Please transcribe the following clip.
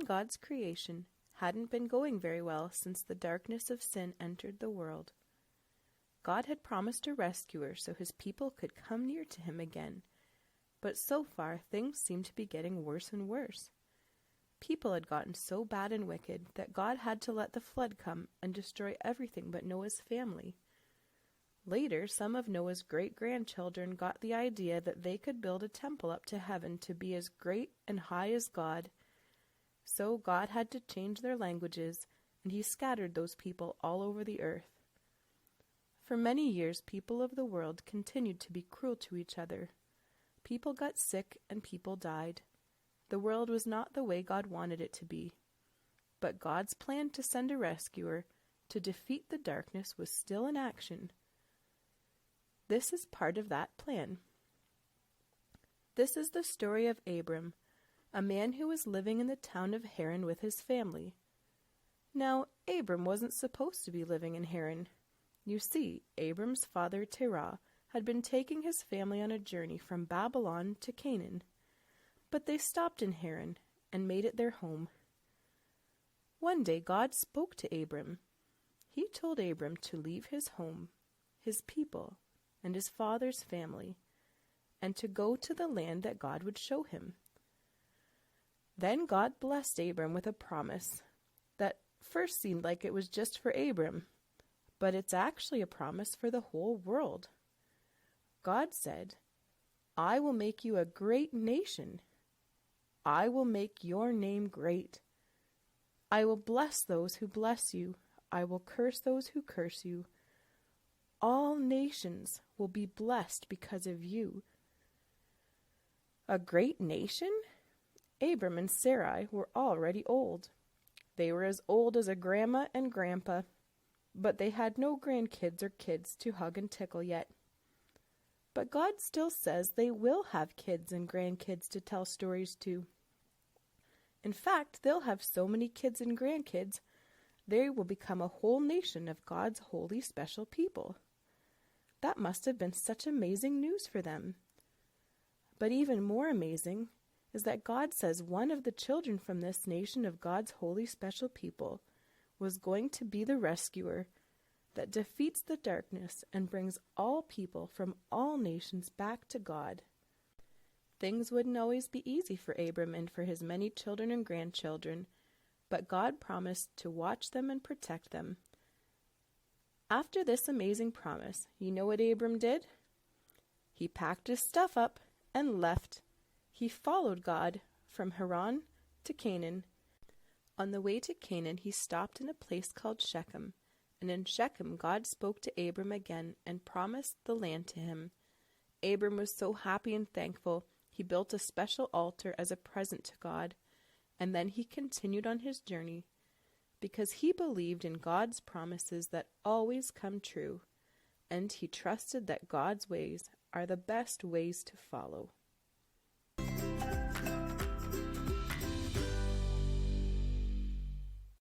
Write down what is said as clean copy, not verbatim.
God's creation hadn't been going very well since the darkness of sin entered the world. God had promised a rescuer so his people could come near to him again, but so far things seemed to be getting worse and worse. People had gotten so bad and wicked that God had to let the flood come and destroy everything but Noah's family. Later, some of Noah's great-grandchildren got the idea that they could build a temple up to heaven to be as great and high as God. So God had to change their languages, and he scattered those people all over the earth. For many years, people of the world continued to be cruel to each other. People got sick and people died. The world was not the way God wanted it to be. But God's plan to send a rescuer to defeat the darkness was still in action. This is part of that plan. This is the story of Abram, a man who was living in the town of Haran with his family. Now, Abram wasn't supposed to be living in Haran. You see, Abram's father Terah had been taking his family on a journey from Babylon to Canaan. But they stopped in Haran and made it their home. One day God spoke to Abram. He told Abram to leave his home, his people, and his father's family, and to go to the land that God would show him. Then God blessed Abram with a promise that first seemed like it was just for Abram, but it's actually a promise for the whole world. God said, "I will make you a great nation. I will make your name great. I will bless those who bless you. I will curse those who curse you. All nations will be blessed because of you." A great nation? Abram and Sarai were already old. They were as old as a grandma and grandpa, but they had no grandkids or kids to hug and tickle yet. But God still says they will have kids and grandkids to tell stories to. In fact, they'll have so many kids and grandkids, they will become a whole nation of God's holy special people. That must have been such amazing news for them. But even more amazing is that God says one of the children from this nation of God's holy special people was going to be the rescuer that defeats the darkness and brings all people from all nations back to God. Things wouldn't always be easy for Abram and for his many children and grandchildren, but God promised to watch them and protect them. After this amazing promise, you know what Abram did? He packed his stuff up and left. He followed God from Haran to Canaan. On the way to Canaan, he stopped in a place called Shechem, and in Shechem God spoke to Abram again and promised the land to him. Abram was so happy and thankful, he built a special altar as a present to God, and then he continued on his journey, because he believed in God's promises that always come true, and he trusted that God's ways are the best ways to follow.